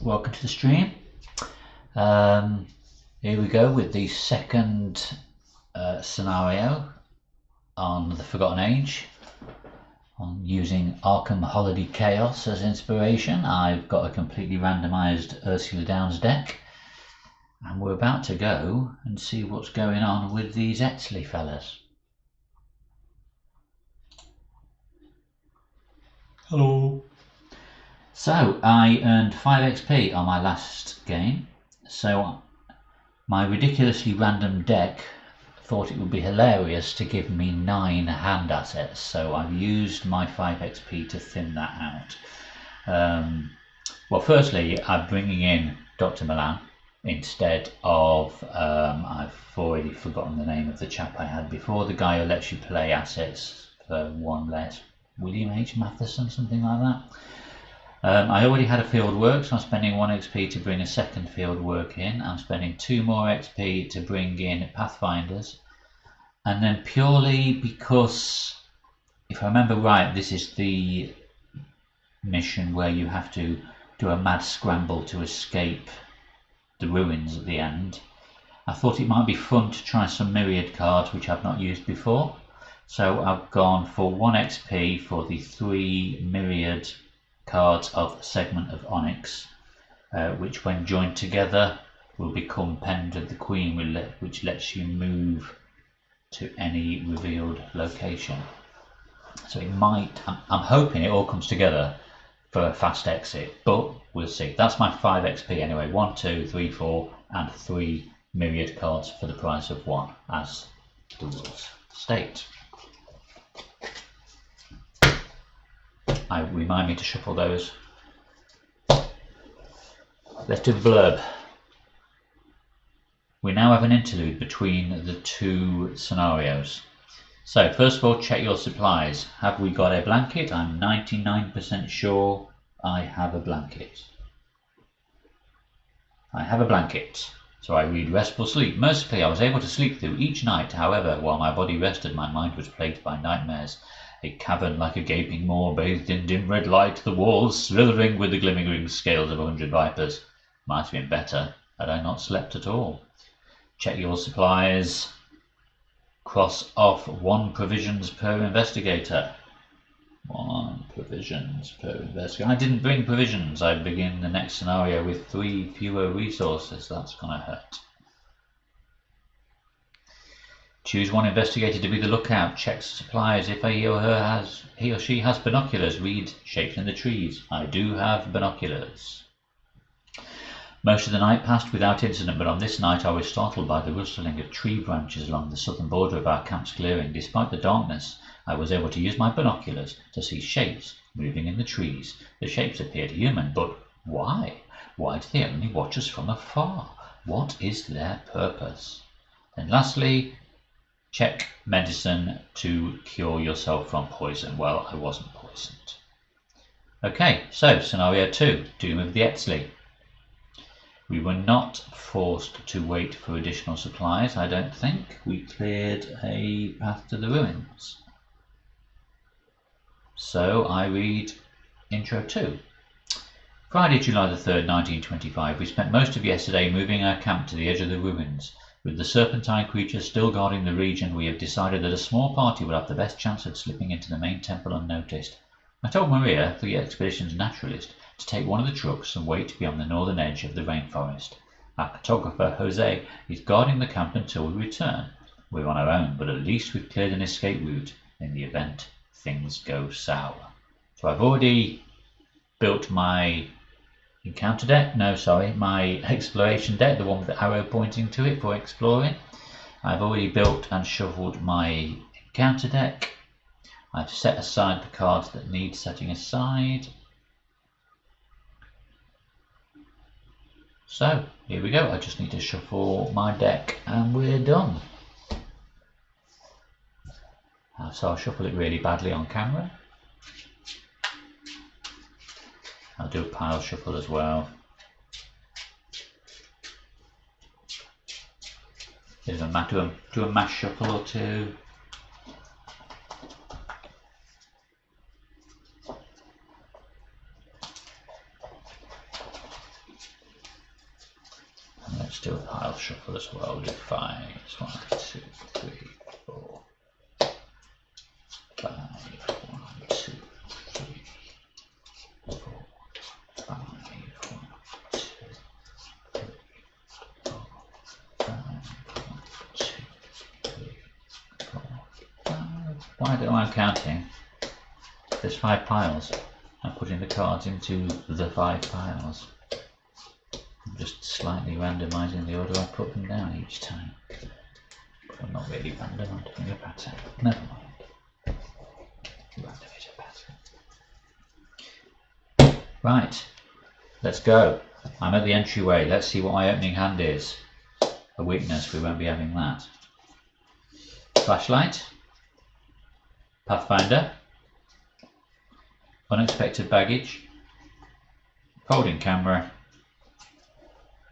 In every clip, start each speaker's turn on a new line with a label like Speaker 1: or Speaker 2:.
Speaker 1: welcome to the stream. Here we go with the second scenario on the Forgotten Age. On using Arkham Holiday Chaos as inspiration, I've got a completely randomised Ursula Downs deck, and we're about to go and see what's going on with these Etzli fellas.
Speaker 2: Hello.
Speaker 1: So I earned 5 XP on my last game, so my ridiculously random deck thought it would be hilarious to give me 9 hand assets, so I've used my 5 XP to thin that out. Well, firstly, I'm bringing in Dr. Milan instead of, I've already forgotten the name of the chap I had before, the guy who lets you play assets for 1 less, William H. Matheson, something like that. I already had a field work, so I'm spending 1 XP to bring a second field work in. I'm spending 2 more XP to bring in Pathfinders. And then purely because, if I remember right, this is the mission where you have to do a mad scramble to escape the ruins at the end. I thought it might be fun to try some Myriad cards which I've not used before. So I've gone for 1 XP for the 3 Myriad cards of Segment of Onyx, which when joined together will become Pennant of the Queen, which lets you move to any revealed location. So it might, I'm hoping it all comes together for a fast exit, but we'll see. That's my 5 XP anyway. 1, 2, 3, 4 and 3 Myriad cards for the price of 1, as the rules state. Remind me to shuffle those. Let's do the blurb. We now have an interlude between the 2 scenarios. So first of all, check your supplies. Have we got a blanket? I'm 99% sure I have a blanket. I have a blanket. So I read Restful Sleep. Mercifully, I was able to sleep through each night. However, while my body rested, my mind was plagued by nightmares. A cavern like a gaping maw, bathed in dim red light, the walls slithering with the glimmering scales of 100 vipers. Might have been better had I not slept at all. Check your supplies. Cross off 1 provisions per investigator. 1 provisions per investigator. I didn't bring provisions. I begin the next scenario with 3 fewer resources. That's gonna hurt. Choose 1 investigator to be the lookout. Checks supplies. If he or she has binoculars, read shapes in the trees. I do have binoculars. Most of the night passed without incident, but on this night I was startled by the rustling of tree branches along the southern border of our camp's clearing. Despite the darkness, I was able to use my binoculars to see shapes moving in the trees. The shapes appeared human, but why? Why do they only watch us from afar? What is their purpose? And lastly, check medicine to cure yourself from poison. Well, I wasn't poisoned. Okay, so scenario 2, Doom of the Etzli. We were not forced to wait for additional supplies, I don't think. We cleared a path to the ruins. So I read Intro 2. Friday, July the 3rd, 1925. We spent most of yesterday moving our camp to the edge of the ruins. With the serpentine creatures still guarding the region, we have decided that a small party would have the best chance of slipping into the main temple unnoticed. I told Maria, the expedition's naturalist, to take one of the trucks and wait beyond the northern edge of the rainforest. Our photographer, Jose, is guarding the camp until we return. We're on our own, but at least we've cleared an escape route in the event things go sour. So I've already built my encounter deck, my exploration deck, the one with the arrow pointing to it for exploring. I've already built and shuffled my encounter deck. I've set aside the cards that need setting aside. So here we go, I just need to shuffle my deck and we're done. So I'll shuffle it really badly on camera. I'll do a pile shuffle as well. Do a mass shuffle or 2. do a pile shuffle as well. We'll do 5. 1, 2, 3, 4, 5. 1, 2, 3, 4, 5. 1, 2, 3, 4, 5. 1, 2, 3, 4, 5. Why do I counting? There's 5 piles. I'm putting the cards into the 5 piles. I'm just slightly randomising the order I put them down each time. But I'm not really random, I'm doing a pattern. Never mind. Random is a pattern. Right, let's go. I'm at the entryway. Let's see what my opening hand is. A weakness, we won't be having that. Flashlight. Pathfinder. Unexpected baggage. Folding camera.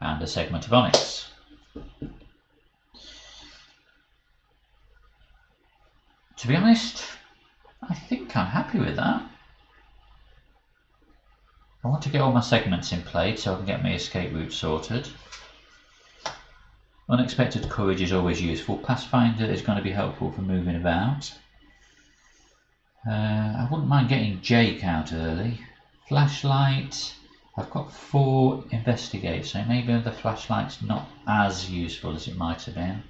Speaker 1: And a segment of onyx. To be honest, I think I'm happy with that. I want to get all my segments in place so I can get my escape route sorted. Unexpected courage is always useful. Pathfinder is going to be helpful for moving about. I wouldn't mind getting Jake out early. Flashlight. I've got 4 investigate, so maybe the flashlight's not as useful as it might have been.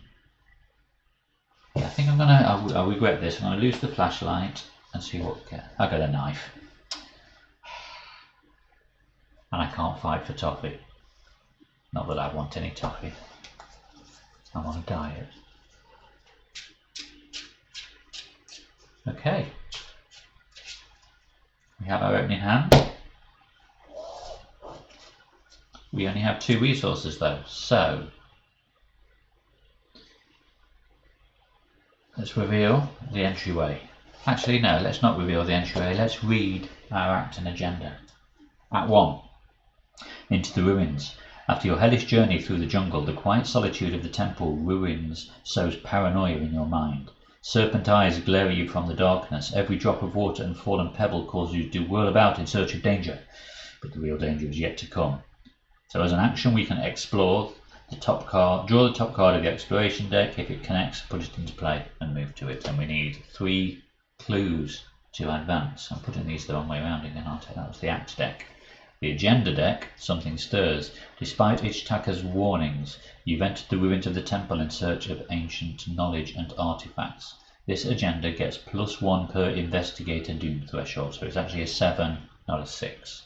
Speaker 1: Yeah, I think I'm gonna. I'll regret this. I'm gonna lose the flashlight and see what we get. I got a knife, and I can't fight for toffee. Not that I want any toffee. I'm on a diet. Okay. We have our opening hand. We only have 2 resources though, so let's reveal the entryway. Actually no, let's not reveal the entryway, let's read our act and agenda. Act 1. Into the ruins. After your hellish journey through the jungle, the quiet solitude of the temple ruins sows paranoia in your mind. Serpent eyes glare at you from the darkness. Every drop of water and fallen pebble causes you to whirl about in search of danger, but the real danger is yet to come. So as an action we can explore the top card, draw the top card of the exploration deck. If it connects, put it into play and move to it. And we need 3 clues to advance. I'm putting these the wrong way around again, aren't I? That was the act deck. The agenda deck, something stirs. Despite Ichtaka's warnings, you've entered the ruins of the temple in search of ancient knowledge and artifacts. This agenda gets +1 per investigator doom threshold, so it's actually a 7, not a 6.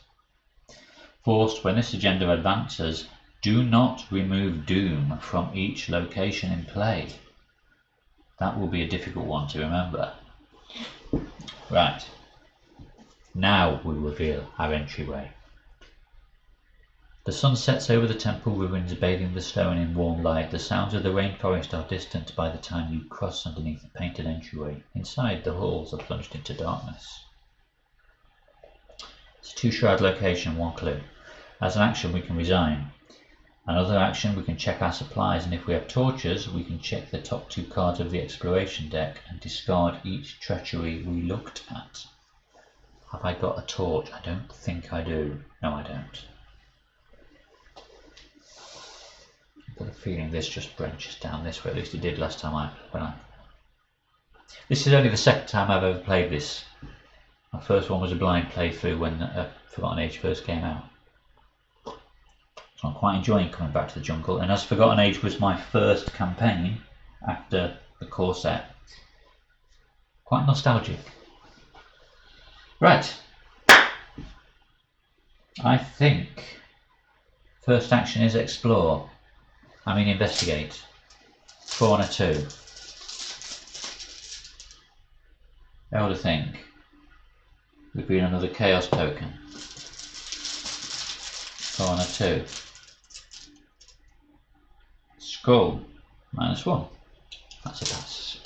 Speaker 1: Forced, when this agenda advances, do not remove doom from each location in play. That will be a difficult one to remember. Right, now we reveal our entryway. The sun sets over the temple ruins, bathing the stone in warm light. The sounds of the rainforest are distant by the time you cross underneath the painted entryway. Inside, the halls are plunged into darkness. It's a 2-shroud location, 1 clue. As an action we can resign. Another action we can check our supplies, and if we have torches we can check the top 2 cards of the exploration deck and discard each treachery we looked at. Have I got a torch? I don't think I do. No, I don't. I've got a feeling this just branches down this way, at least it did last time This is only the 2nd time I've ever played this. My first one was a blind playthrough when Forgotten Age first came out. So I'm quite enjoying coming back to the jungle, and as Forgotten Age was my first campaign after the core set, quite nostalgic. Right, I think first action is explore. I mean investigate. 4 and a 2. Elder Think. We've been another chaos token. 4 and a 2. Skull. -1. That's a pass.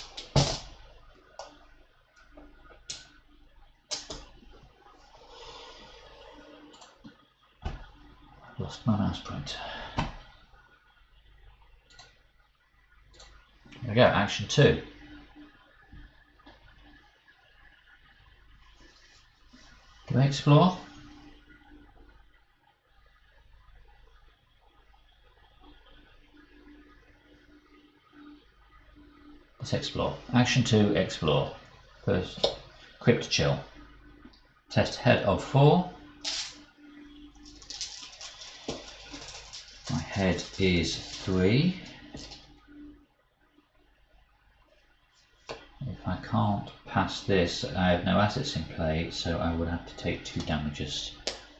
Speaker 1: Lost my mouse pointer. There we go, action 2. Do I explore? Let's explore. Action 2, explore. First, Crypt Chill. Test head of 4. My head is 3. If I can't pass this, I have no assets in play, so I would have to take 2 damages.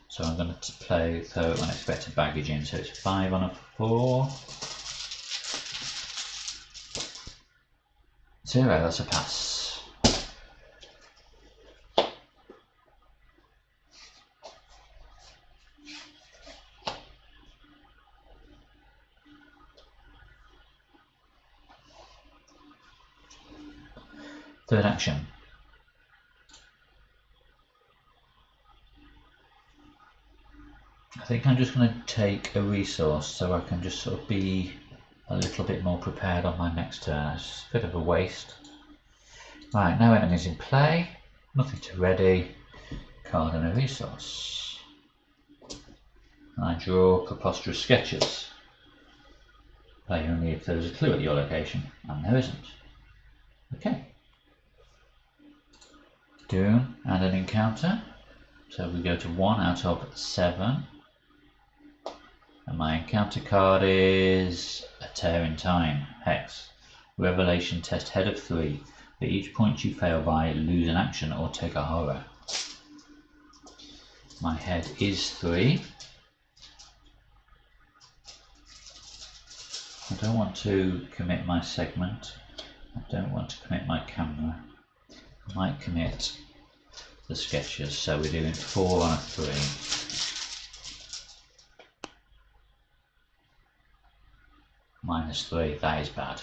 Speaker 1: So I'm going to play throw unexpected baggage in, so it's 5 on a 4. 0, that's a pass. Third action. I think I'm just going to take a resource so I can just sort of be a little bit more prepared on my next turn. It's a bit of a waste. Right, no enemies in play, nothing to ready, card and a resource. I draw Preposterous Sketches. Play only if there's a clue at your location, and there isn't. Okay. Doom and an encounter. So we go to 1 out of 7. And my encounter card is A Tear in Time, Hex. Revelation test head of 3. For each point you fail by, lose an action or take a horror. My head is 3. I don't want to commit my segment. I don't want to commit my camera. I might commit the sketches, so we're doing 4 on a 3. -3, that is bad.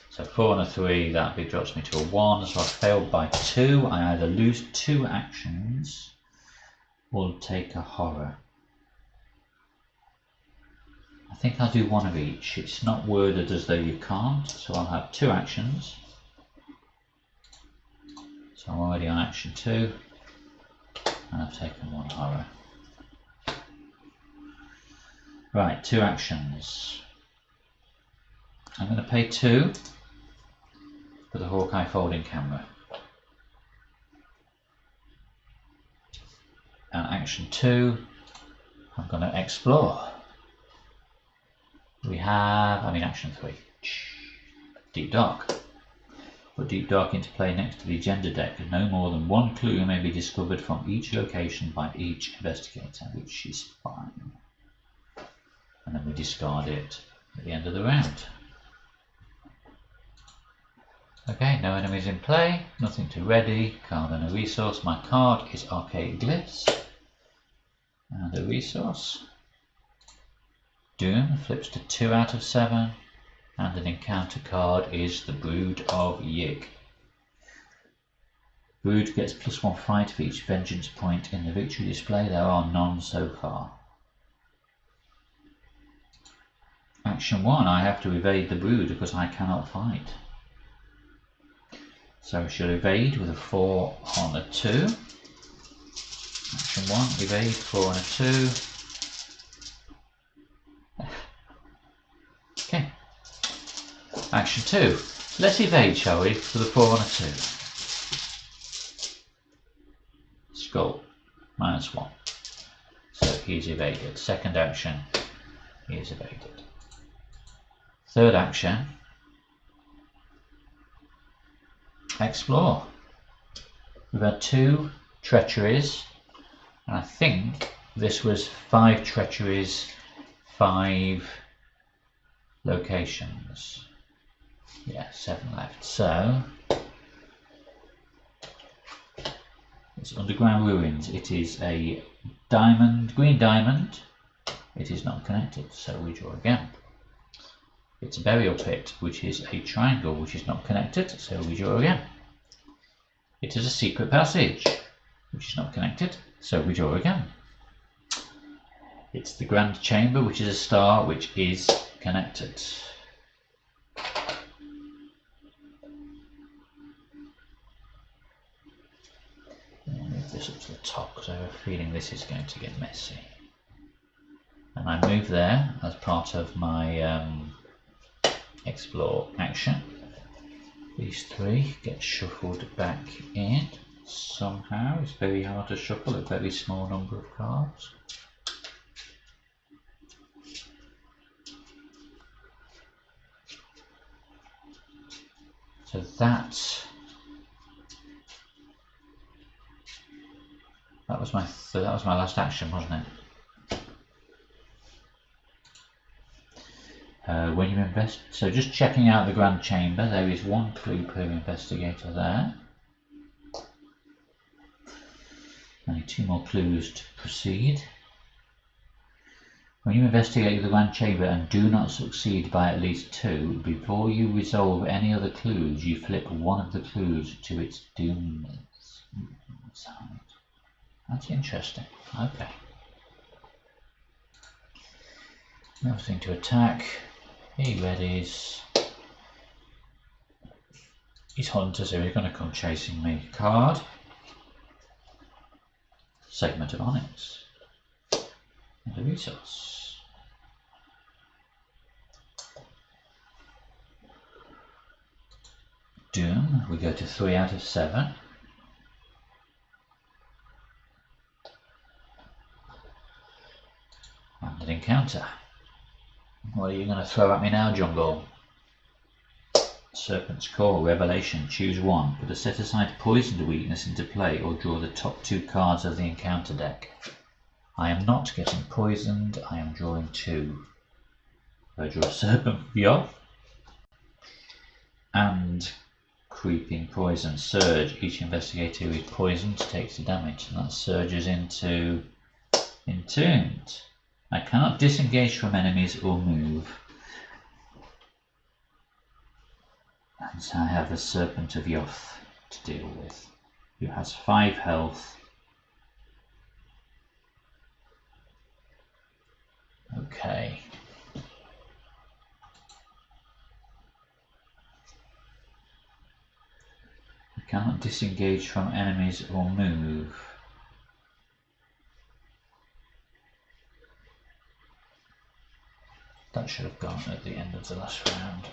Speaker 1: So 4 on a 3, that big drops me to a 1, so I failed by 2. I either lose 2 actions or take a horror. I think I'll do 1 of each. It's not worded as though you can't, so I'll have 2 actions. So I'm already on action 2, and I've taken 1 horror. Right, 2 actions. I'm going to pay 2 for the Hawkeye folding camera. And action 2, I'm going to explore. We have, action 3, Deep Dark. Put Deep Dark into play next to the agenda deck. No more than 1 clue may be discovered from each location by each investigator, which is fine. And then we discard it at the end of the round. Okay, no enemies in play, nothing to ready, card and a resource. My card is Archaic Glyphs and a resource. Doom flips to 2 out of 7, and an encounter card is the Brood of Yig. Brood gets +1 fight for each vengeance point in the victory display. There are none so far. Action 1, I have to evade the Brood because I cannot fight. So I shall evade with a 4 on a 2. Action 1, evade, 4 on a 2. Okay. Action 2, let's evade, shall we, with a 4 on a 2. Skull, -1. So he's evaded. Second action, he is evaded. Third action, explore. We've had 2 treacheries, and I think this was 5 treacheries, 5 locations. Yeah, 7 left. So it's Underground Ruins. It is a diamond, green diamond. It is not connected, so we draw again. It's a Burial Pit, which is a triangle, which is not connected, so we draw again. It is a Secret Passage, which is not connected, so we draw again. It's the Grand Chamber, which is a star, which is connected. I'll move this up to the top because I have a feeling this is going to get messy. And I move there as part of my explore action. These three get shuffled back in somehow. It's very hard to shuffle a very small number of cards. So that was my last action, wasn't it? When you invest, so just checking out the Grand Chamber, there is one clue per investigator there. Only 2 more clues to proceed. When you investigate the Grand Chamber and do not succeed by at least 2, before you resolve any other clues, you flip one of the clues to its doomed side. That's interesting. Okay. Nothing to attack. He readies. He's hunter, so he's going to come chasing me. Card. Segment of Onyx. And a resource. Doom. We go to 3 out of 7. And an encounter. What are you going to throw at me now, Jungle? Serpent's Call, Revelation, choose one. Put a set-aside poisoned weakness into play or draw the top 2 cards of the encounter deck. I am not getting poisoned, I am drawing 2. I draw Serpent Yoth and Creeping Poison. Surge, each investigator who is poisoned takes the damage, and that surges into Entombed. I cannot disengage from enemies or move. And so I have the Serpent of Yoth to deal with, who has 5 health. Okay. I cannot disengage from enemies or move. That should have gone at the end of the last round.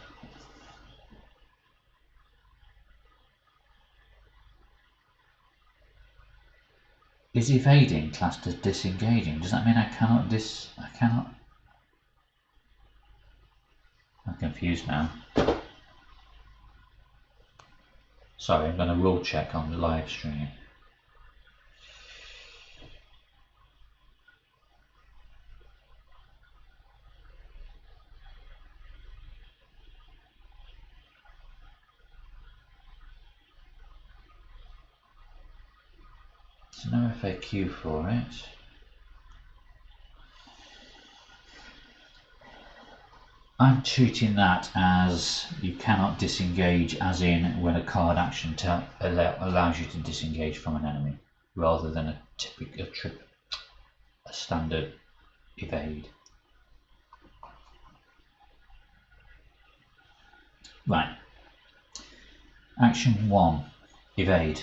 Speaker 1: Is evading classed as disengaging? Does that mean I cannot I'm confused now. Sorry, I'm going to rule check on the live stream. There's no FAQ for it. I'm treating that as you cannot disengage, as in when a card action allows you to disengage from an enemy, rather than a standard evade. Right. Action 1, evade.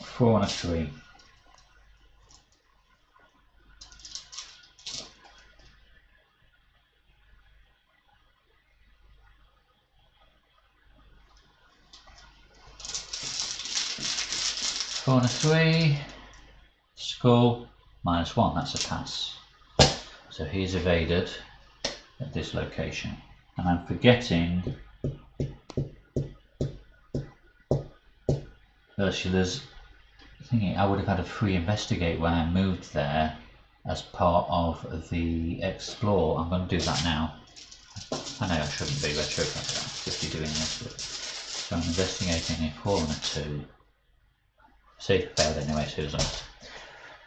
Speaker 1: 4 and a 3. Four and a 3. Skull, -1, that's a pass. So he's evaded at this location. And I'm forgetting Ursula's thinking I would have had a free investigate when I moved there as part of the explore. I'm going to do that now. I know I shouldn't be just be doing this, but so I'm investigating a 4 and a 2. See, failed anyway, Susan.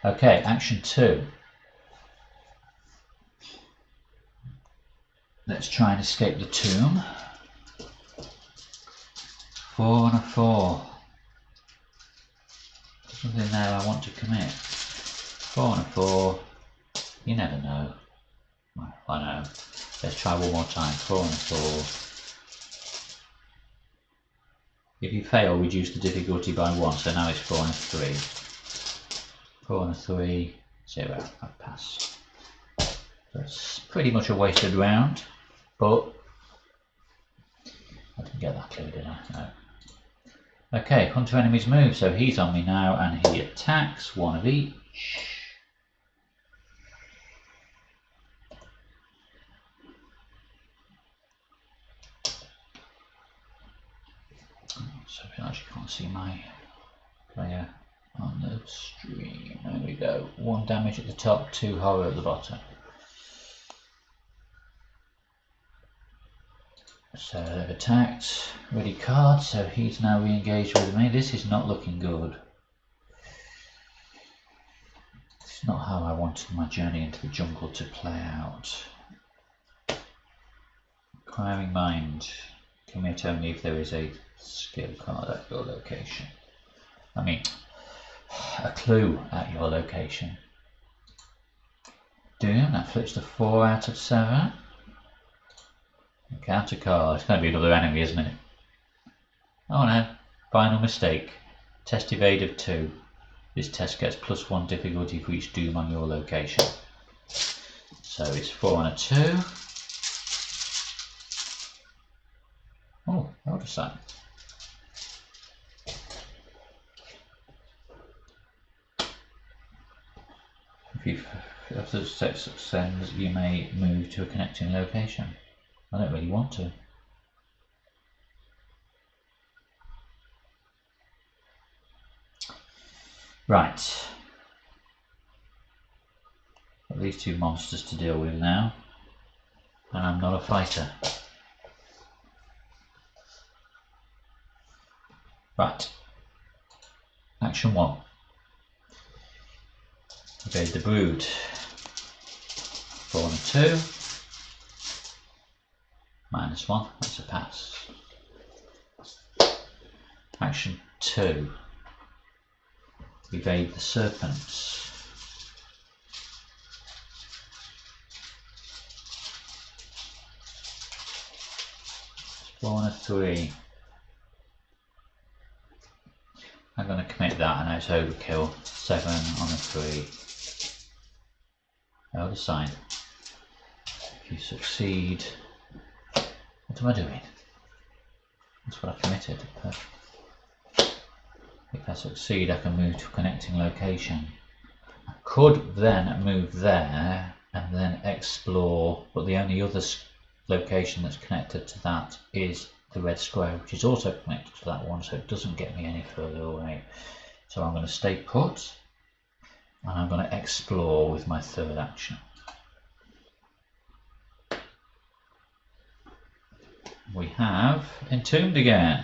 Speaker 1: Okay, action 2. Let's try and escape the tomb. 4 and a 4. Something there I want to commit. 4 and a 4. You never know. I know. Let's try one more time. 4 and a 4. If you fail, reduce the difficulty by 1. So now it's 4 and a 3. 4 and a 3. 0. I pass. That's pretty much a wasted round, but I didn't get that clue, did I? No. Okay, Hunter enemies move, so he's on me now and he attacks, one of each. So I actually can't see my player on the stream. There we go. 1 damage at the top, 2 horror at the bottom. So they've attacked. Ready card, so he's now re-engaged with me. This is not looking good. It's not how I wanted my journey into the jungle to play out. Inquiring Mind. Commit only if there is a skill card at your location. I mean, a clue at your location. Doom, that flips to 4 out of 7. Counter card. It's going to be another enemy, isn't it? Oh no. Final mistake. Test evade of 2. This test gets +1 difficulty for each doom on your location. So it's 4 and a 2. Oh, Elder Sign. If the text sends, you may move to a connecting location. I don't really want to. Right. Got these 2 monsters to deal with now. And I'm not a fighter. Right. Action 1. Evade the Brood. 4 and a 2. -1, that's a pass. Action 2. Evade the Serpents. 4 and a 3. I'm going to commit that and it's overkill. 7 on a 3. Elder Sign. If you succeed, what am I doing? That's what I committed. If I succeed, I can move to a connecting location. I could then move there and then explore, but the only other location that's connected to that is the red square, which is also connected to that one, so it doesn't get me any further away. So I'm going to stay put and I'm going to explore with my 3rd action. We have Entombed again.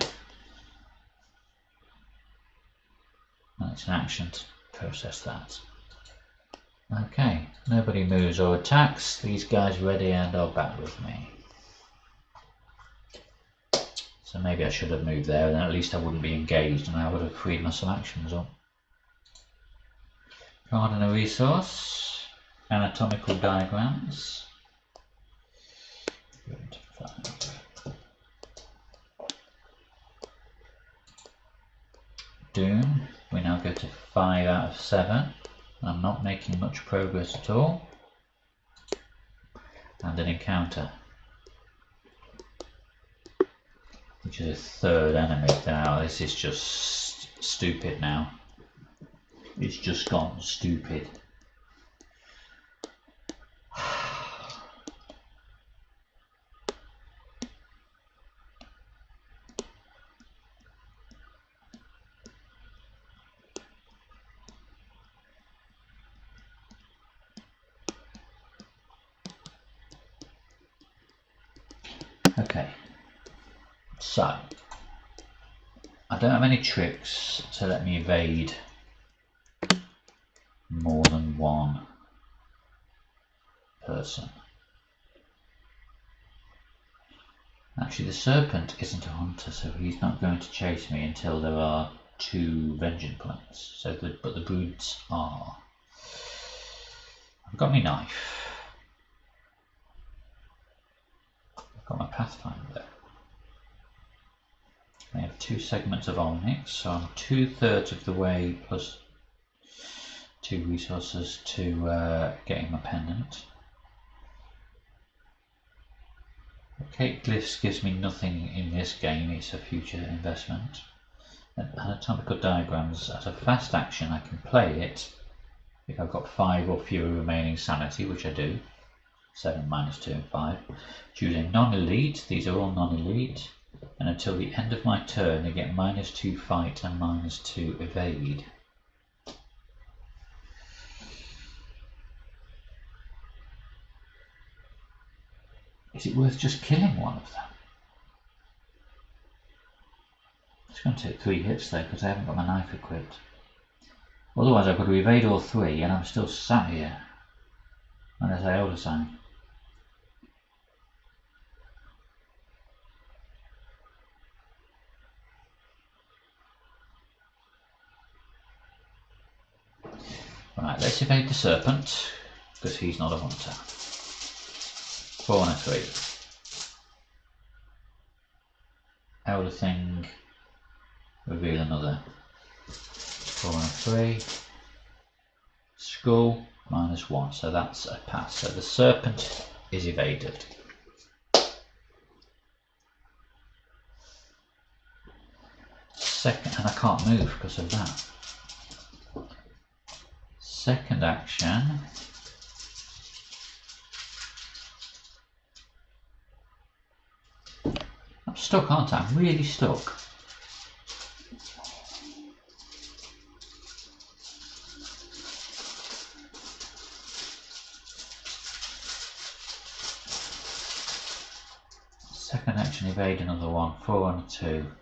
Speaker 1: And it's an action to process that. Okay, nobody moves or attacks. These guys ready and are back with me. So maybe I should have moved there, and then at least I wouldn't be engaged and I would have freed my some actions up. Card and a resource. Anatomical diagrams. Doom. We now go to 5 out of 7. I'm not making much progress at all. And an encounter, which is a 3rd enemy. Now this is just stupid now. It's just gone stupid. Okay, so I don't have any tricks to let me evade more than 1 person. Actually, the serpent isn't a hunter, so he's not going to chase me until there are 2 vengeance points. So, but the broods are. I've got my knife. I've got my pathfinder. I have 2 segments of onyx, so I'm 2/3 of the way plus 2 resources to getting my pendant. Cake glyphs gives me nothing in this game, it's a future investment. And anatomical diagrams, as a fast action I can play it if I've got 5 or fewer remaining sanity, which I do. 7, -2 and 5. Choose a non-elite, these are all non-elite, and until the end of my turn they get -2 fight and -2 evade. Is it worth just killing one of them? It's going to take 3 hits though, because I haven't got my knife equipped. Otherwise I've got to evade all 3 and I'm still sat here. Unless I Elder Sign. Right, let's evade the serpent, because he's not a hunter. 4 and a 3. Elder Thing, reveal another. 4 and a 3. Skull, -1, so that's a pass. So the serpent is evaded. Second, and I can't move because of that. Second action. I'm stuck, aren't I? I'm really stuck. Second action, evade another one. 4 and a 2.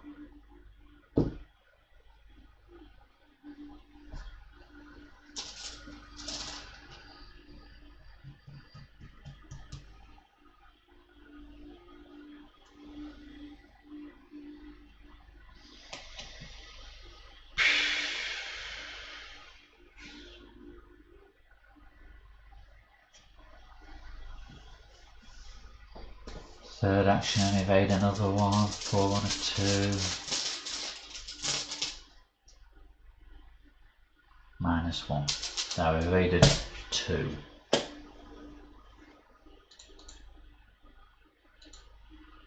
Speaker 1: Third action, evade another one. 4 and a 2. -1. So I evaded 2.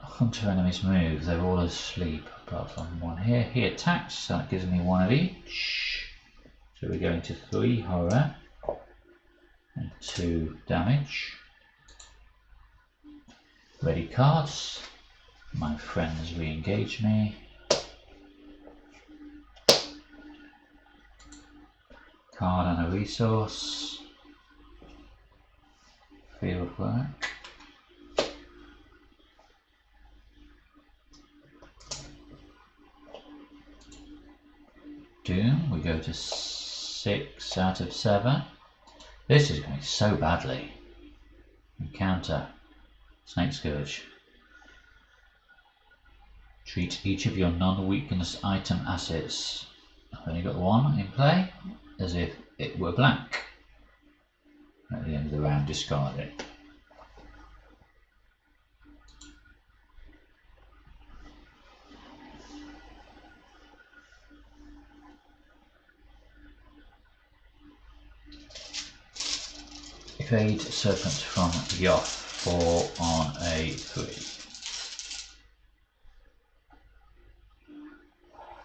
Speaker 1: Hunter enemies move, they're all asleep apart from one here. He attacks, so that gives me 1 of each. So we're going to 3 horror and 2 damage. Ready cards. My friends re-engage me. Card and a resource. Field work. Doom, we go to 6 out of 7. This is going so badly. Encounter. Snake Scourge. Treat each of your non-weakness item assets. I've only got 1 in play, as if it were blank. At the end of the round, discard it. Evade Serpent from Yoth. 4 on a 3.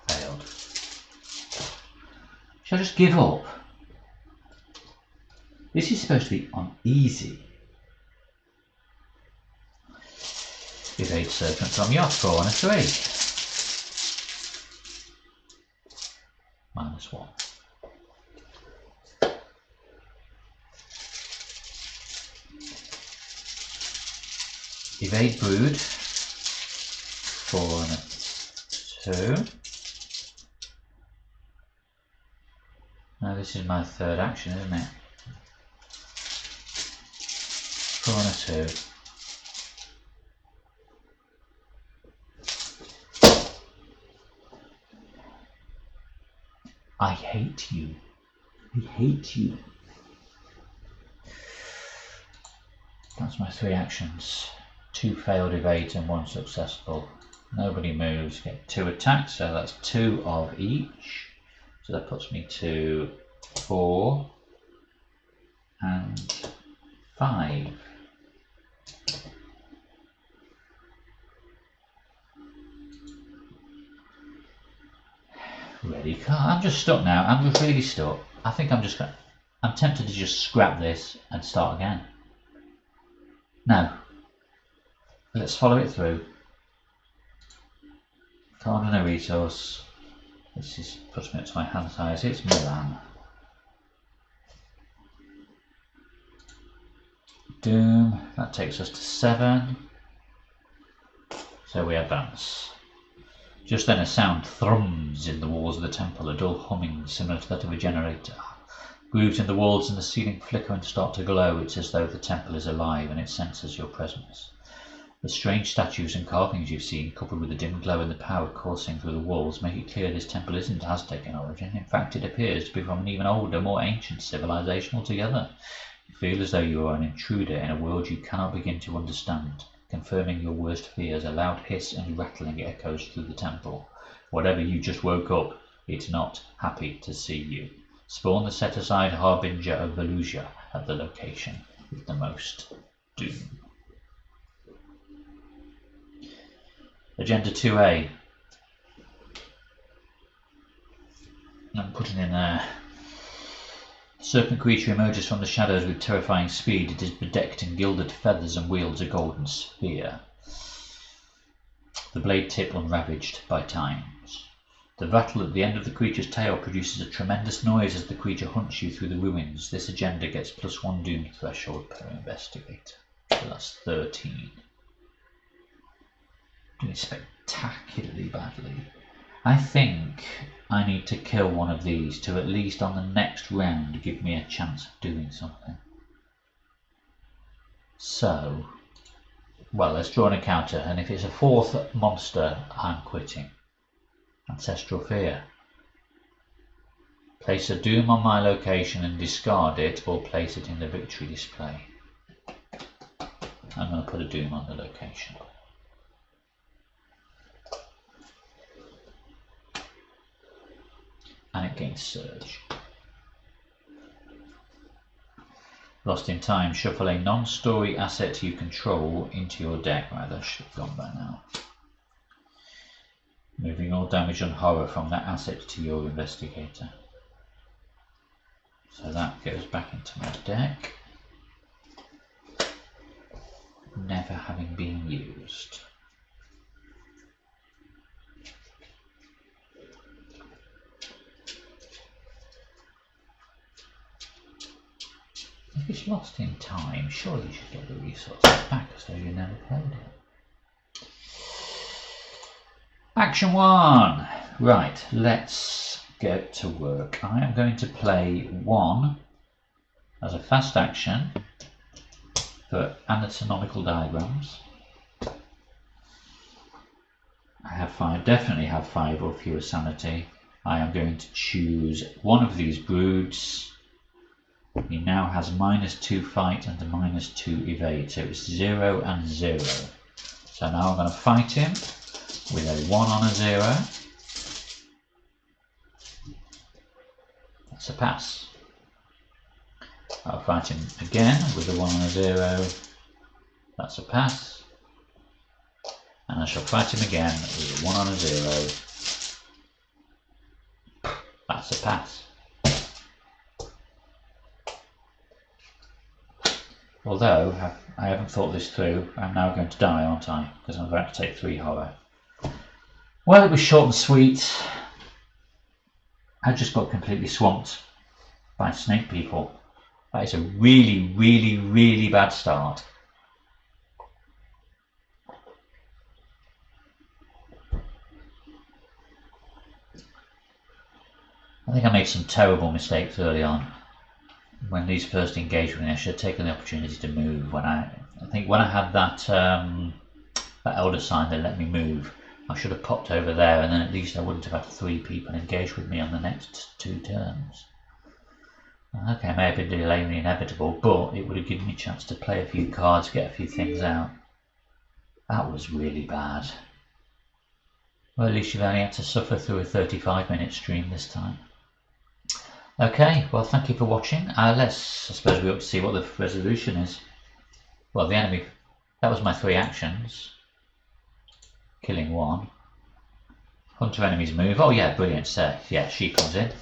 Speaker 1: Failed. Shall I just give up? This is supposed to be on easy. Evade Serpent from Yoth. 4 on a 3. -1. Evade Brood. 4 and a 2. Now this is my third action, isn't it? 4 and a 2. I hate you. I hate you. That's my 3 actions. 2 failed evades and 1 successful. Nobody moves. Get 2 attacks, so that's 2 of each. So that puts me to 4 and 5. Ready card. I'm just stuck now. I'm just really stuck. I think I'm tempted to just scrap this and start again. No. Let's follow it through. Card and a resource. This puts me up to my hand size. It's Milan. Doom. That takes us to 7. So we advance. Just then a sound thrums in the walls of the temple, a dull humming similar to that of a generator. Grooves in the walls and the ceiling flicker and start to glow. It's as though the temple is alive and it senses your presence. The strange statues and carvings you've seen, coupled with the dim glow and the power coursing through the walls, make it clear this temple isn't Aztec in origin. In fact, it appears to be from an even older, more ancient civilization altogether. You feel as though you are an intruder in a world you cannot begin to understand. Confirming your worst fears, a loud hiss and rattling echoes through the temple. Whatever you just woke up, it's not happy to see you. Spawn the set-aside harbinger of Velusia at the location with the most doom. Agenda 2A. I'm putting in there. The serpent creature emerges from the shadows with terrifying speed. It is bedecked in gilded feathers and wields a golden spear. The blade tip unravaged by times. The rattle at the end of the creature's tail produces a tremendous noise as the creature hunts you through the ruins. This agenda gets +1 doom threshold per investigator. So that's 13. Doing spectacularly badly. I think I need to kill one of these to at least on the next round give me a chance of doing something. So, well, let's draw an encounter, and if it's a 4th monster, I'm quitting. Ancestral Fear. Place a doom on my location and discard it, or place it in the victory display. I'm going to put a doom on the location. And it gains Surge. Lost in Time. Shuffle a non-story asset you control into your deck. Right, that should have gone by now. Moving all damage and horror from that asset to your investigator. So that goes back into my deck, never having been used. If it's lost in time, surely you should get the resources back as though you never played it. Action 1! Right, let's get to work. I am going to play 1 as a fast action for anatomical diagrams. I have 5, definitely have 5 or fewer sanity. I am going to choose one of these broods. He now has -2 fight and a -2 evade, so it's 0 and 0. So now I'm going to fight him with a 1 on a 0. That's a pass. I'll fight him again with a 1 on a 0. That's a pass. And I shall fight him again with a 1 on a 0. That's a pass. Although I haven't thought this through, I'm now going to die, aren't I? Because I'm about to take 3 horror. Well, it was short and sweet. I just got completely swamped by snake people. That is a really, really, really bad start. I think I made some terrible mistakes early on. When these first engaged with me, I should have taken the opportunity to move. I think when I had that elder sign that let me move, I should have popped over there, and then at least I wouldn't have had 3 people engage with me on the next 2 turns. Okay, I may have been delaying the inevitable, but it would have given me a chance to play a few cards, get a few things out. That was really bad. Well, at least you've only had to suffer through a 35-minute stream this time. Okay, well, thank you for watching. I suppose we ought to see what the resolution is. Well, the enemy, that was my 3 actions. Killing 1. Hunter enemies move. Oh yeah, brilliant. So yeah, she comes in.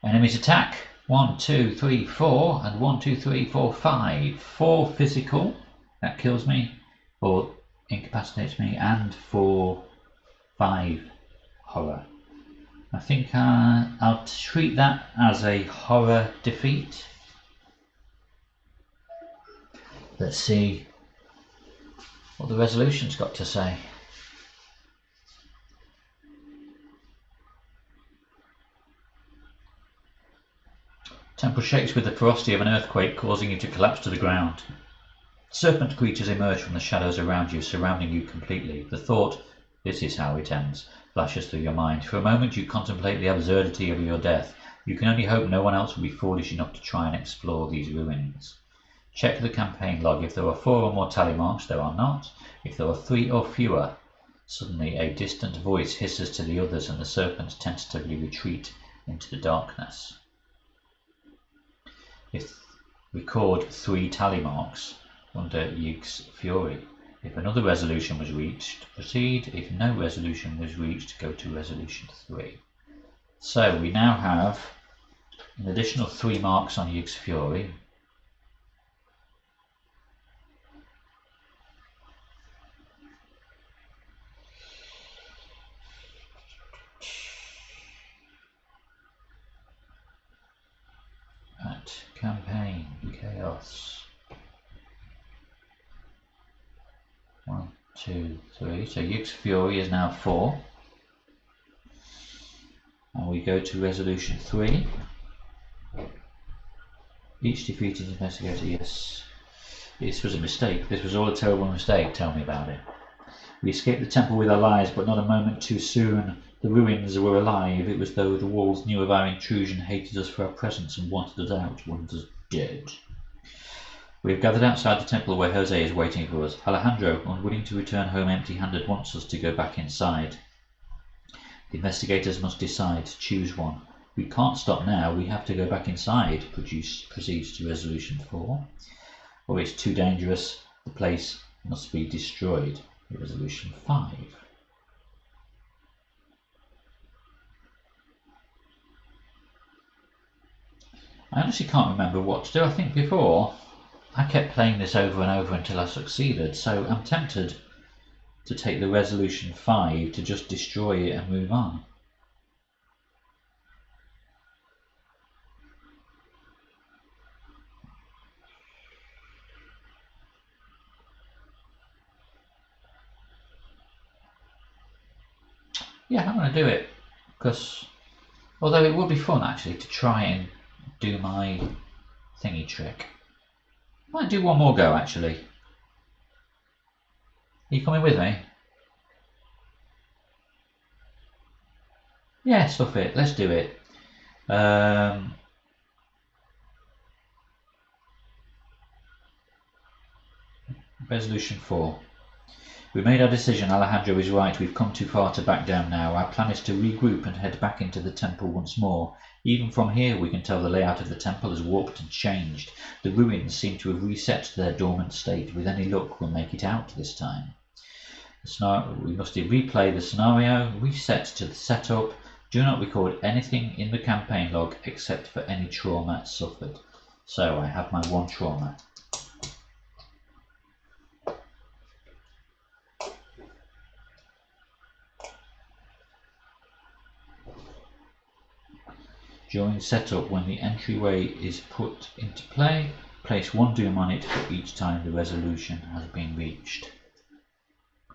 Speaker 1: Enemies attack. 1, 2, 3, 4, and 1, 2, 3, 4, 5. 4 physical. That kills me or incapacitates me, and 5 horror. I think I'll treat that as a horror defeat. Let's see what the resolution's got to say. Temple shakes with the ferocity of an earthquake, causing you to collapse to the ground. Serpent creatures emerge from the shadows around you, surrounding you completely. The thought, "This is how it ends," flashes through your mind. For a moment you contemplate the absurdity of your death. You can only hope no one else will be foolish enough to try and explore these ruins. Check the campaign log. If there are 4 or more tally marks, there are not. If there are 3 or fewer, suddenly a distant voice hisses to the others and the serpents tentatively retreat into the darkness. If record 3 tally marks under Yg's Fury. If another resolution was reached, proceed. If no resolution was reached, go to resolution 3. So we now have an additional 3 marks on Yg's Fury. Right, campaign, chaos. 1, 2, 3. So Yg's Fury is now 4. And we go to resolution 3. Each defeated investigator, yes. This was a mistake. This was all a terrible mistake. Tell me about it. We escaped the temple with our lives, but not a moment too soon. The ruins were alive. It was though the walls knew of our intrusion, hated us for our presence, and wanted us out, wanted us dead. We have gathered outside the temple where Jose is waiting for us. Alejandro, unwilling to return home empty-handed, wants us to go back inside. The investigators must decide. Choose one. We can't stop now. We have to go back inside. Proceeds to resolution 4. Or it's too dangerous. The place must be destroyed. Resolution 5. I honestly can't remember what to do. I think before I kept playing this over and over until I succeeded, so I'm tempted to take the resolution 5 to just destroy it and move on. Yeah, I'm going to do it, because although it would be fun actually to try and do my thingy trick. I might do one more go actually. Are you coming with me? Yeah, stuff it. Let's do it. Resolution 4. We made our decision. Alejandro is right. We've come too far to back down now. Our plan is to regroup and head back into the temple once more. Even from here we can tell the layout of the temple has warped and changed. The ruins seem to have reset to their dormant state. With any luck we'll make it out this time. We must replay the scenario, reset to the setup. Do not record anything in the campaign log except for any trauma suffered. So I have my 1 trauma. During setup, when the entryway is put into play, place 1 doom on it for each time the resolution has been reached.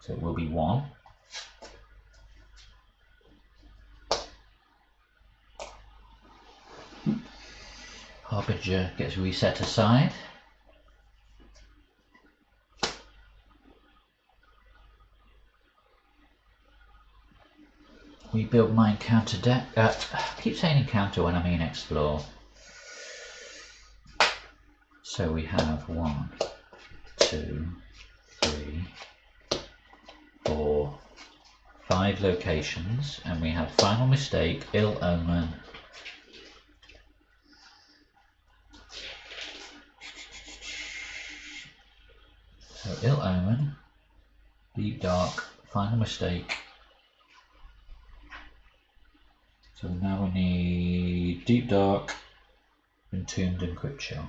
Speaker 1: So it will be 1. Harbinger gets reset aside. We build my encounter deck. I keep saying encounter when I mean explore. So we have 1, 2, 3, 4, 5 locations, and we have Final Mistake, Ill Omen, so Ill Omen, Deep Dark, Final Mistake. So now we need Deep Dark, Entombed and Cryptshell.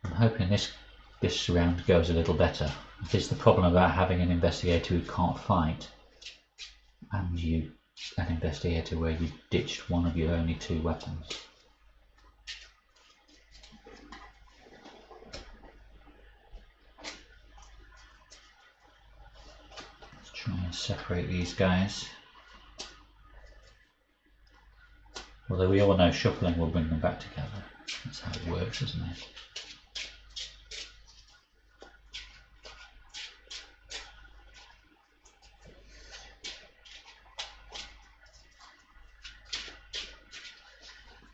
Speaker 1: I'm hoping this round goes a little better. It's the problem about having an investigator who can't fight, and an investigator where you ditched one of your only 2 weapons. Let's try and separate these guys. Although we all know shuffling will bring them back together. That's how it works, isn't it?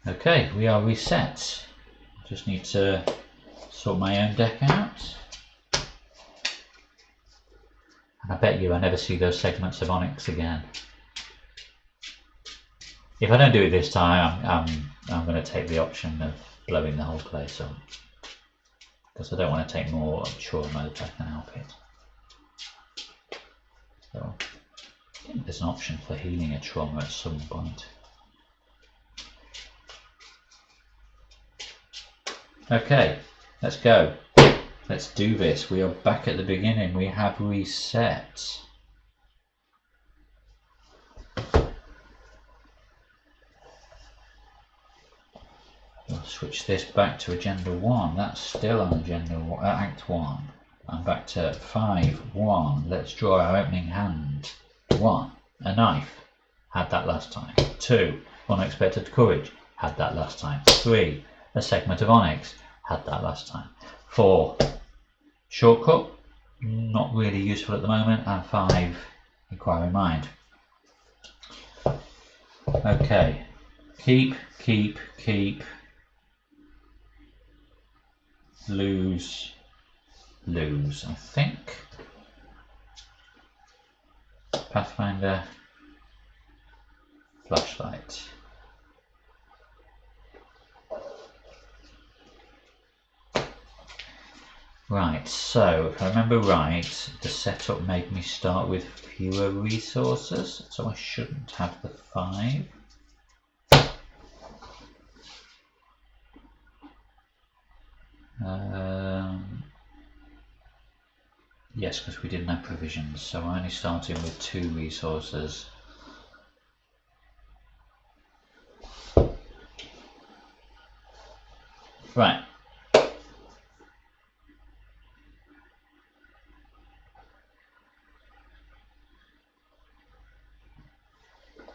Speaker 1: Okay, we are reset. Just need to sort my own deck out. And I bet you I never see those segments of Onyx again. If I don't do it this time, I'm going to take the option of blowing the whole place up, because I don't want to take more trauma if I can help it. So I think there's an option for healing a trauma at some point. Okay, let's go. Let's do this. We are back at the beginning. We have reset. We'll switch this back to Agenda 1. That's still on Act 1. I'm back to 5-1. Let's draw our opening hand. 1. A knife. Had that last time. 2. Unexpected courage. Had that last time. 3. A segment of Onyx. Had that last time. 4. Shortcut. Not really useful at the moment. And 5. Inquiring Mind. Okay. Keep. Lose. I think. Pathfinder. Flashlight. Right, so if I remember right, the setup made me start with fewer resources, so I shouldn't have the 5. Yes, because we didn't have provisions, so we're only starting with 2 resources. Right.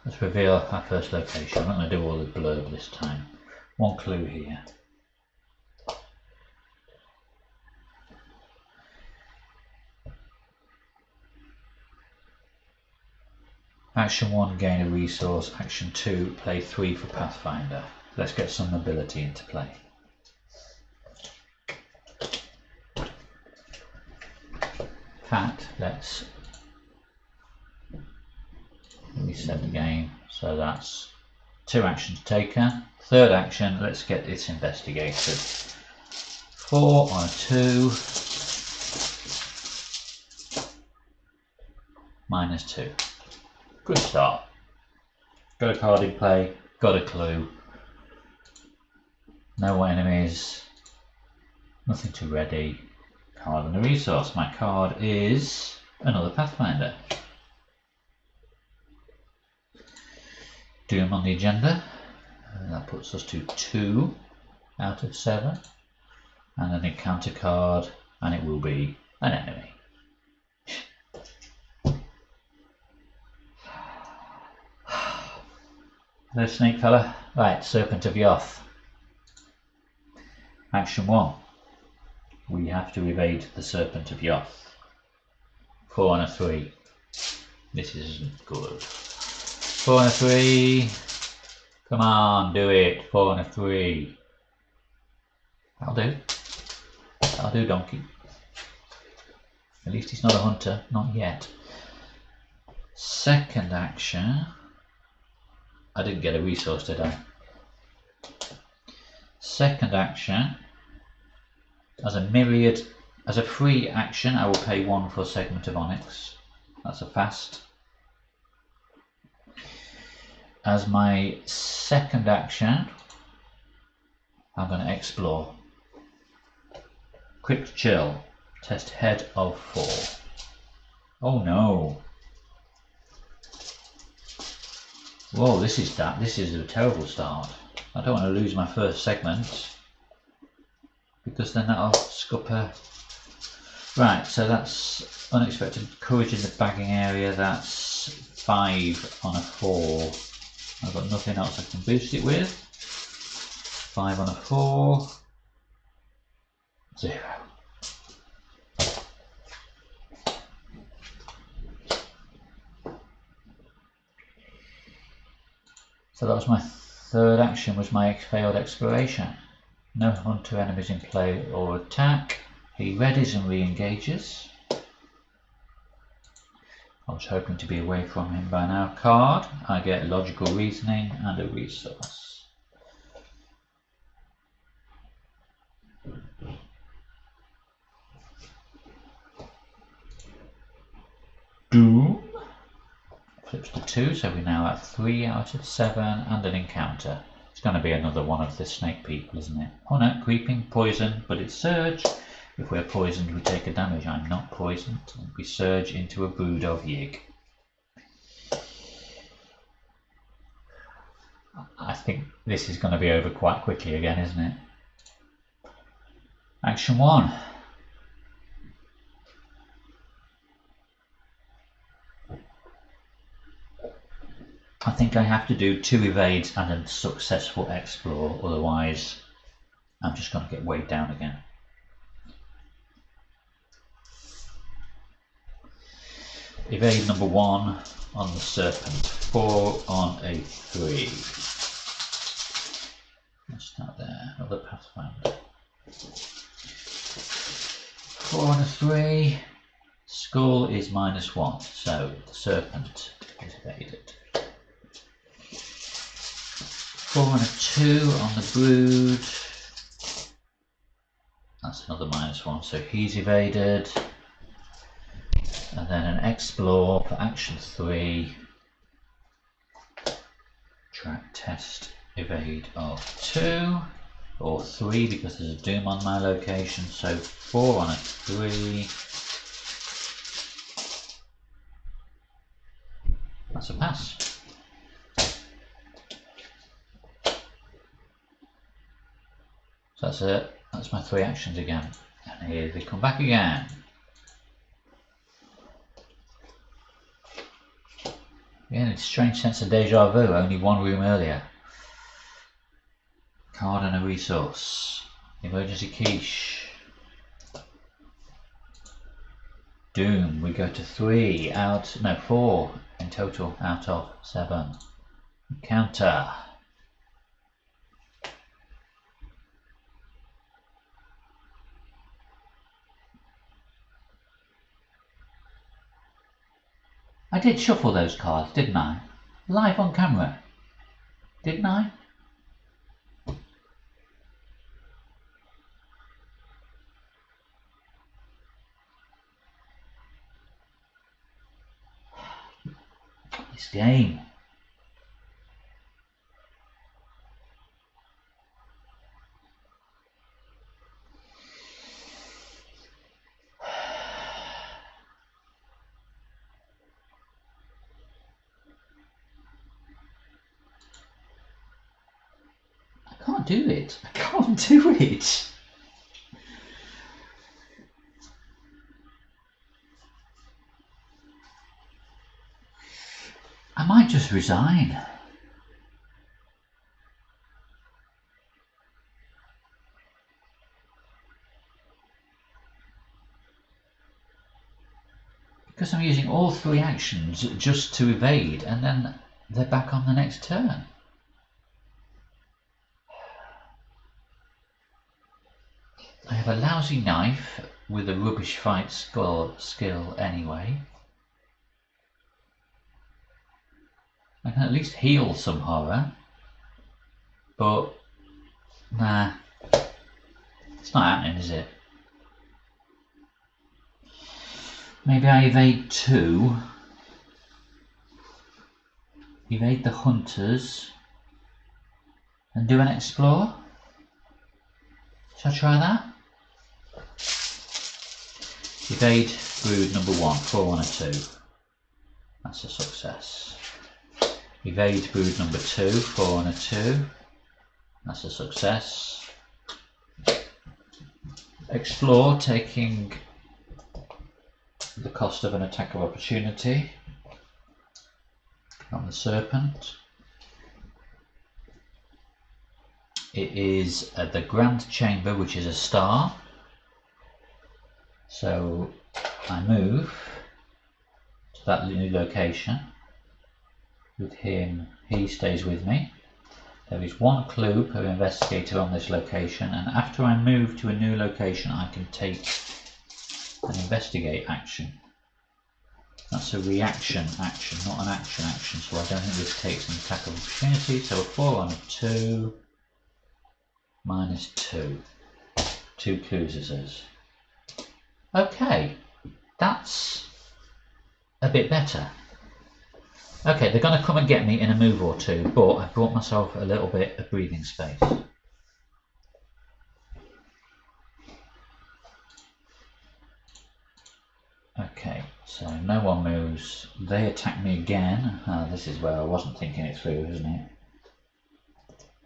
Speaker 1: Let's reveal our first location. I'm not going to do all the blurb this time. 1 clue here. Action 1, gain a resource. Action 2, play 3 for Pathfinder. Let's get some ability into play. In fact, let's reset the game. So that's 2 actions taken. Third action, let's get this investigated. 4 on a 2. -2. Good start. Got a card in play, got a clue. No enemies, nothing too ready. Card and a resource. My card is another Pathfinder. Doom on the agenda. And that puts us to 2 out of 7. And an encounter card, and it will be an enemy. Hello, snake fella. Right, Serpent of Yoth. Action 1. We have to evade the Serpent of Yoth. 4 on a 3. This isn't good. 4 and a 3. Come on, do it. 4 and a 3. That'll do. That'll do, donkey. At least he's not a hunter. Not yet. Second action. I didn't get a resource, did I? Second action. As a free action, I will pay 1 for a segment of onyx. That's a fast. As my second action, I'm going to explore. Quick chill. Test head of 4. Oh no. Whoa, this is a terrible start. I don't want to lose my first segment, because then that'll scupper. Right, so that's unexpected courage in the bagging area. That's 5 on a 4. I've got nothing else I can boost it with. 5 on a 4. 0. So that was my third action, was my failed exploration. No hunter enemies in play or attack. He readies and re-engages. I was hoping to be away from him by now. Card. I get logical reasoning and a resource. Doom. Flips to 2, so we now have 3 out of 7 and an encounter. It's going to be another one of the snake people, isn't it? Oh no, creeping, poison, but it's surge. If we're poisoned, we take a damage. I'm not poisoned. We surge into a brood of Yig. I think this is going to be over quite quickly again, isn't it? Action 1. I think I have to do 2 evades and a successful explore, otherwise I'm just going to get weighed down again. Evade number 1 on the serpent, 4 on a 3. Let's start there, another Pathfinder. 4 on a 3, skull is -1, so the serpent is evaded. 4 and a 2 on the brood, that's another -1, so he's evaded. And then an explore for action 3. Track, test, evade of 2 or 3 because there's a doom on my location, so 4 on a 3. That's a pass. So that's it. That's my 3 actions again. And here they come back again. Yeah, it's a strange sense of deja vu, only 1 room earlier. Card and a resource. Emergency quiche. Doom, we go to 3 out, no 4 in total out of 7. Counter. I did shuffle those cards, didn't I? Live on camera. Didn't I? This game. I can't do it. I can't do it. I might just resign. Because I'm using all 3 actions just to evade, and then they're back on the next turn. I have a lousy knife with a rubbish fight skill anyway. I can at least heal some horror, but nah, it's not happening, is it? Maybe I evade 2, evade the hunters, and do an explore. Shall I try that? Evade brood number 1, 4 on a 2. That's a success. Evade brood number 2, 4 on a 2. That's a success. Explore, taking the cost of an attack of opportunity on the serpent. It is the Grand Chamber, which is a star. So I move to that new location. With him, he stays with me. There is 1 clue per investigator on this location, and after I move to a new location I can take an investigate action. That's a reaction action, not an action action, so I don't think this takes an attack of opportunity. So a 4 on a 2, minus 2. 2 clues it says. Okay, that's a bit better. Okay, they're going to come and get me in a move or 2, but I've brought myself a little bit of breathing space. Okay, so no one moves. They attack me again. This is where I wasn't thinking it through, isn't it?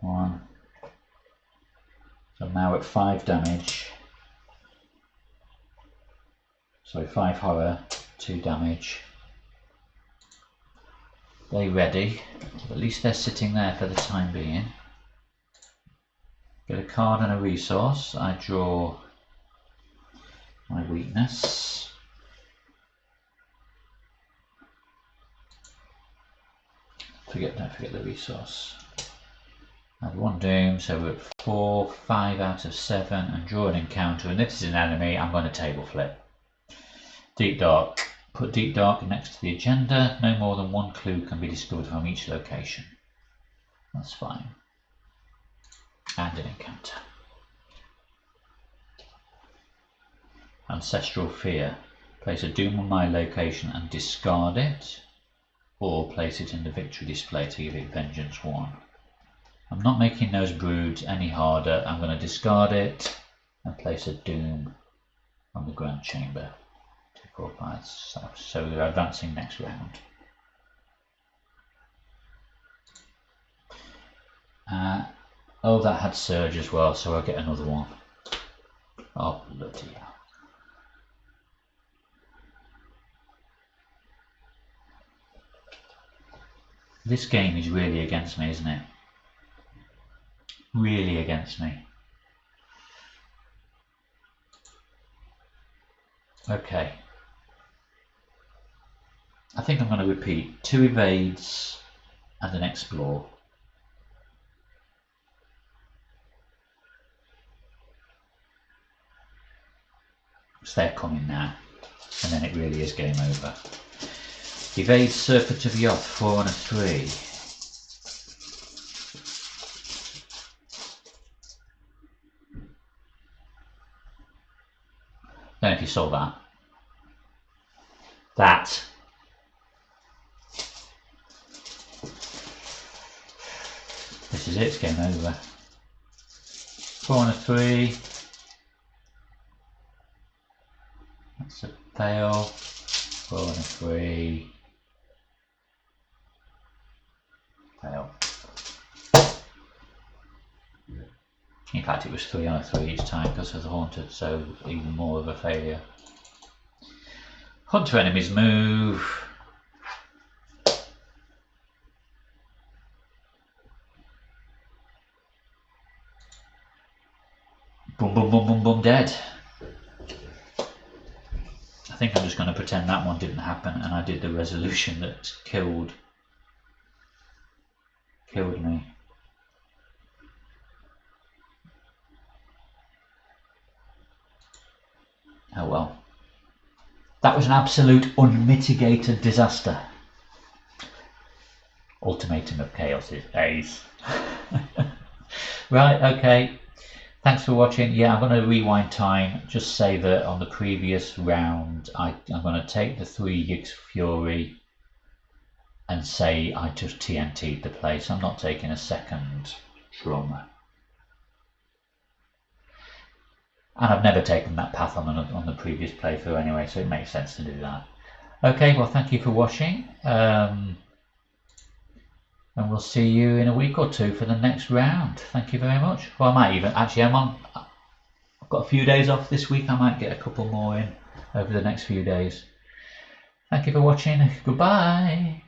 Speaker 1: 1. So now at 5 damage. So 5 horror, 2 damage. They ready. At least they're sitting there for the time being. Get a card and a resource. I draw my weakness. Don't forget the resource. Add 1 doom, so we're at 4, 5 out of 7, and draw an encounter. And if this is an enemy, I'm going to table flip. Deep Dark. Put Deep Dark next to the agenda. No more than 1 clue can be discovered from each location. That's fine. And an encounter. Ancestral Fear. Place a doom on my location and discard it, or place it in the victory display to give it Vengeance 1. I'm not making those broods any harder. I'm going to discard it and place a doom on the Grand Chamber. 2, 4, 5, 6. So they're advancing next round. Oh, that had Surge as well, so I'll get another one. Oh, bloody hell. This game is really against me, isn't it? Really against me. Okay. I think I'm going to repeat 2 evades and an explore. So they're coming now, and then it really is game over. Evade Serpent of Yoth, 4 and a 3. Don't know if you saw that. This is it, it's game over. 4 and a 3. That's a fail. 4 and a 3. Fail. In fact, it was 3 on a 3 each time because of the Haunted, so even more of a failure. Hunter enemies move. Boom, boom, boom, boom, boom, dead. I think I'm just going to pretend that one didn't happen and I did the resolution that killed me. Oh well. That was an absolute unmitigated disaster. Ultimatum of Chaos is A's. Right, okay. Thanks for watching. Yeah, I'm going to rewind time. Just say that on the previous round, I'm going to take the 3 Yiggs Fury and say I just TNT'd the place. I'm not taking a second drum. And I've never taken that path on the previous playthrough anyway, so it makes sense to do that. Okay, well, thank you for watching. And we'll see you in a week or two for the next round. Thank you very much. Well, I might even, actually, I've got a few days off this week. I might get a couple more in over the next few days. Thank you for watching. Goodbye.